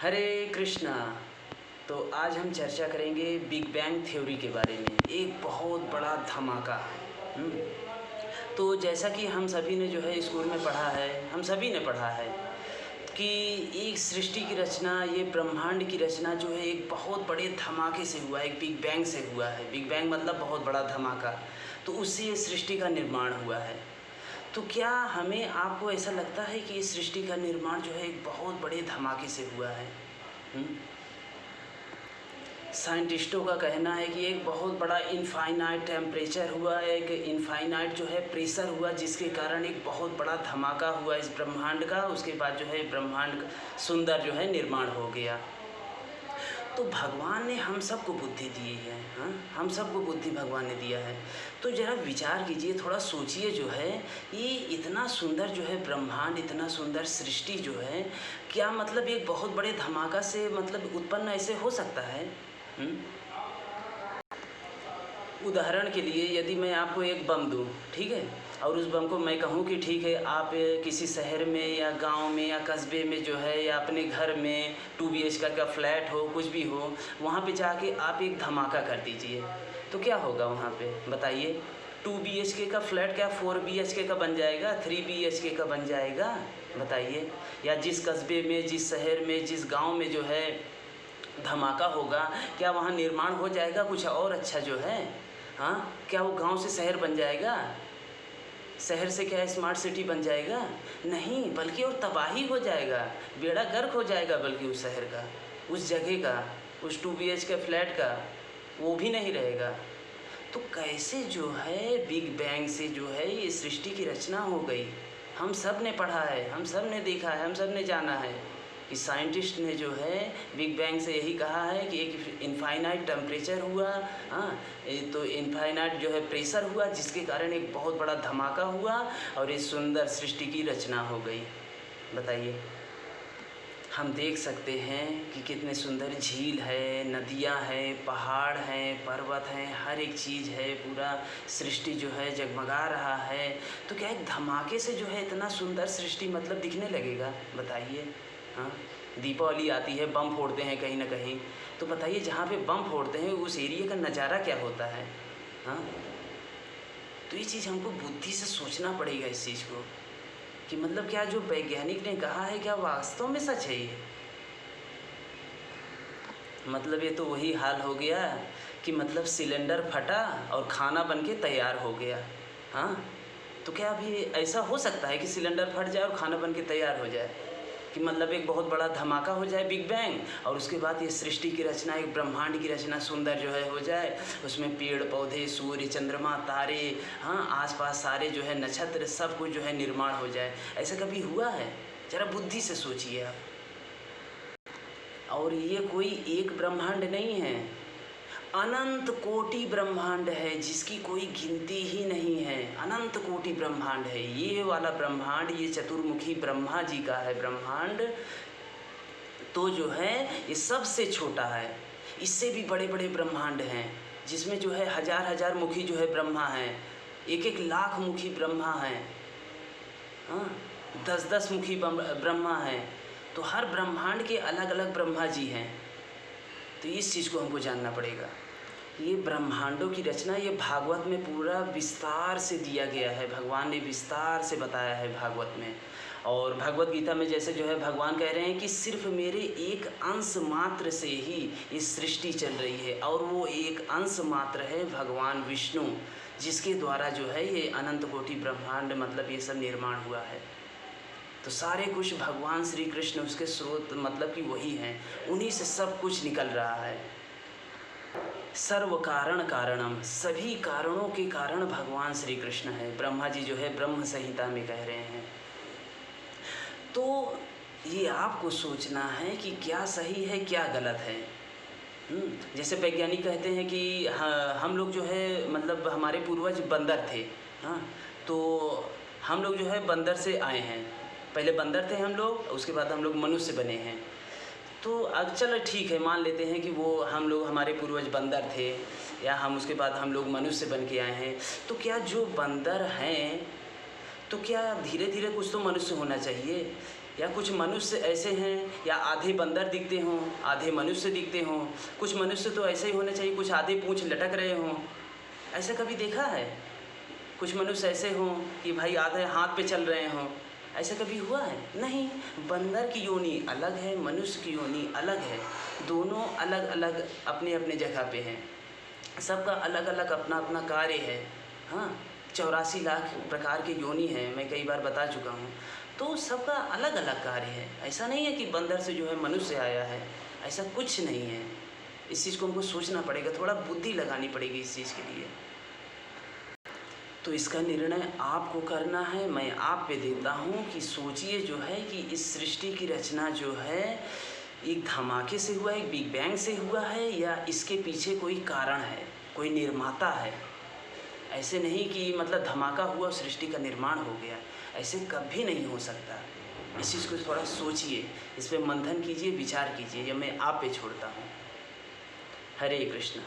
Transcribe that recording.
हरे कृष्णा। तो आज हम चर्चा करेंगे बिग बैंग थ्योरी के बारे में, एक बहुत बड़ा धमाका। हम्म, तो जैसा कि हम सभी ने जो है स्कूल में पढ़ा है, हम सभी ने पढ़ा है कि एक सृष्टि की रचना, ये ब्रह्मांड की रचना जो है एक बहुत बड़े धमाके से हुआ है, एक बिग बैंग से हुआ है। बिग बैंग मतलब बहुत बड़ा धमाका, तो उससे ये सृष्टि का निर्माण हुआ है। तो क्या हमें आपको ऐसा लगता है कि इस सृष्टि का निर्माण जो है एक बहुत बड़े धमाके से हुआ है? साइंटिस्टों का कहना है कि एक बहुत बड़ा इनफाइनाइट टेम्परेचर हुआ, एक इनफाइनाइट जो है प्रेशर हुआ, जिसके कारण एक बहुत बड़ा धमाका हुआ इस ब्रह्मांड का। उसके बाद जो है ब्रह्मांड सुंदर जो है निर्माण हो गया। तो भगवान ने हम सबको बुद्धि दी है, हाँ, हम सबको बुद्धि भगवान ने दिया है। तो ज़रा विचार कीजिए, थोड़ा सोचिए, जो है ये इतना सुंदर जो है ब्रह्मांड, इतना सुंदर सृष्टि जो है, क्या मतलब एक बहुत बड़े धमाका से मतलब उत्पन्न ऐसे हो सकता है? उदाहरण के लिए यदि मैं आपको एक बम दूँ, ठीक है, और उस बम को मैं कहूँ कि ठीक है, आप किसी शहर में या गांव में या कस्बे में जो है, या अपने घर में 2 BHK का फ्लैट हो, कुछ भी हो, वहाँ पे जाके आप एक धमाका कर दीजिए, तो क्या होगा वहाँ पे बताइए? 2 BHK का फ्लैट क्या 4 BHK का बन जाएगा, 3 BHK का बन जाएगा? बताइए। या जिस कस्बे में, जिस शहर में, जिस गाँव में जो है धमाका होगा, क्या वहाँ निर्माण हो जाएगा कुछ और अच्छा जो है? हाँ, क्या वो गांव से शहर बन जाएगा? शहर से क्या स्मार्ट सिटी बन जाएगा? नहीं, बल्कि और तबाही हो जाएगा, बेड़ा गर्क हो जाएगा, बल्कि उस शहर का, उस जगह का, उस 2 BHK फ्लैट का वो भी नहीं रहेगा। तो कैसे जो है बिग बैंग से जो है ये सृष्टि की रचना हो गई? हम सब ने पढ़ा है, हम सब ने देखा है, हम सब ने जाना है कि साइंटिस्ट ने जो है बिग बैंग से यही कहा है कि एक इनफाइनाइट टेम्परेचर हुआ, हाँ, तो इनफाइनाइट जो है प्रेशर हुआ, जिसके कारण एक बहुत बड़ा धमाका हुआ और इस सुंदर सृष्टि की रचना हो गई। बताइए। हम देख सकते हैं कि कितने सुंदर झील है, नदियाँ हैं, पहाड़ हैं, पर्वत हैं, हर एक चीज़ है, पूरा सृष्टि जो है जगमगा रहा है। तो क्या एक धमाके से जो है इतना सुंदर सृष्टि मतलब दिखने लगेगा? बताइए। हाँ, दीपावली आती है, बम फोड़ते हैं कहीं ना कहीं, तो बताइए जहाँ पे बम फोड़ते हैं उस एरिया का नज़ारा क्या होता है? हाँ, तो ये चीज़ हमको बुद्धि से सोचना पड़ेगा इस चीज़ को, कि मतलब क्या जो वैज्ञानिक ने कहा है क्या वास्तव में सच है ये? मतलब ये तो वही हाल हो गया कि मतलब सिलेंडर फटा और खाना बन के तैयार हो गया। हाँ, तो क्या अभी ऐसा हो सकता है कि सिलेंडर फट जाए और खाना बन के तैयार हो जाए? कि मतलब एक बहुत बड़ा धमाका हो जाए, बिग बैंग, और उसके बाद ये सृष्टि की रचना, एक ब्रह्मांड की रचना सुंदर जो है हो जाए, उसमें पेड़ पौधे, सूर्य, चंद्रमा, तारे, हाँ, आसपास सारे जो है नक्षत्र, सब कुछ जो है निर्माण हो जाए। ऐसा कभी हुआ है? ज़रा बुद्धि से सोचिए आप। और ये कोई एक ब्रह्मांड नहीं है, अनंत कोटि ब्रह्मांड है, जिसकी कोई गिनती ही नहीं है। अनंत कोटि ब्रह्मांड है ये वाला ब्रह्मांड, ये चतुर्मुखी ब्रह्मा जी का है ब्रह्मांड। तो जो है ये सबसे छोटा है, इससे भी बड़े बड़े ब्रह्मांड हैं, जिसमें जो है हजार हजार मुखी जो है ब्रह्मा हैं, एक एक लाख मुखी ब्रह्मा हैं, हाँ, 10-10 मुखी ब्रह्मा हैं। तो हर ब्रह्मांड के अलग अलग ब्रह्मा जी हैं। तो इस चीज़ को हमको जानना पड़ेगा। ये ब्रह्मांडों की रचना ये भागवत में पूरा विस्तार से दिया गया है, भगवान ने विस्तार से बताया है भागवत में। और भगवत गीता में जैसे जो है भगवान कह रहे हैं कि सिर्फ मेरे एक अंश मात्र से ही ये सृष्टि चल रही है, और वो एक अंश मात्र है भगवान विष्णु, जिसके द्वारा जो है ये अनंत कोटि ब्रह्मांड मतलब ये सब निर्माण हुआ है। तो सारे कुछ भगवान श्री कृष्ण उसके स्रोत मतलब कि वही हैं, उन्हीं से सब कुछ निकल रहा है। सर्व कारण कारणम, सभी कारणों के कारण भगवान श्री कृष्ण है। ब्रह्मा जी जो है ब्रह्म संहिता में कह रहे हैं। तो ये आपको सोचना है कि क्या सही है क्या गलत है। जैसे वैज्ञानिक कहते हैं कि हम लोग जो है मतलब हमारे पूर्वज बंदर थे, हाँ, तो हम लोग जो है बंदर से आए हैं, पहले बंदर थे हम लोग, उसके बाद हम लोग मनुष्य बने हैं। तो अब चलो ठीक है, मान लेते हैं कि वो हम लोग हमारे पूर्वज बंदर थे, या हम उसके बाद हम लोग मनुष्य बन के आए हैं। तो क्या जो बंदर हैं, तो क्या धीरे धीरे कुछ तो मनुष्य होना चाहिए? या कुछ मनुष्य ऐसे हैं या आधे बंदर दिखते हों, आधे मनुष्य दिखते हों। कुछ मनुष्य तो ऐसे ही होने चाहिए, कुछ आधे पूँछ लटक रहे हों। ऐसा कभी देखा है? कुछ मनुष्य ऐसे हों कि भाई आधे हाथ पे चल रहे हों, ऐसा कभी हुआ है? नहीं। बंदर की योनि अलग है, मनुष्य की योनि अलग है। दोनों अलग अलग अपने अपने जगह पे हैं। सबका अलग अलग अपना अपना कार्य है। हाँ, 84 लाख प्रकार के योनि हैं, मैं कई बार बता चुका हूँ। तो सबका अलग अलग कार्य है। ऐसा नहीं है कि बंदर से जो है मनुष्य आया है, ऐसा कुछ नहीं है। इस चीज़ को हमको सोचना पड़ेगा, थोड़ा बुद्धि लगानी पड़ेगी इस चीज़ के लिए। तो इसका निर्णय आपको करना है, मैं आप पे देता हूँ कि सोचिए जो है कि इस सृष्टि की रचना जो है एक धमाके से हुआ है, एक बिग बैंग से हुआ है, या इसके पीछे कोई कारण है, कोई निर्माता है। ऐसे नहीं कि मतलब धमाका हुआ सृष्टि का निर्माण हो गया, ऐसे कभी नहीं हो सकता। इस चीज़ को थोड़ा सोचिए, इस पे मंथन कीजिए, विचार कीजिए। यह मैं आप पे छोड़ता हूँ। हरे कृष्णा।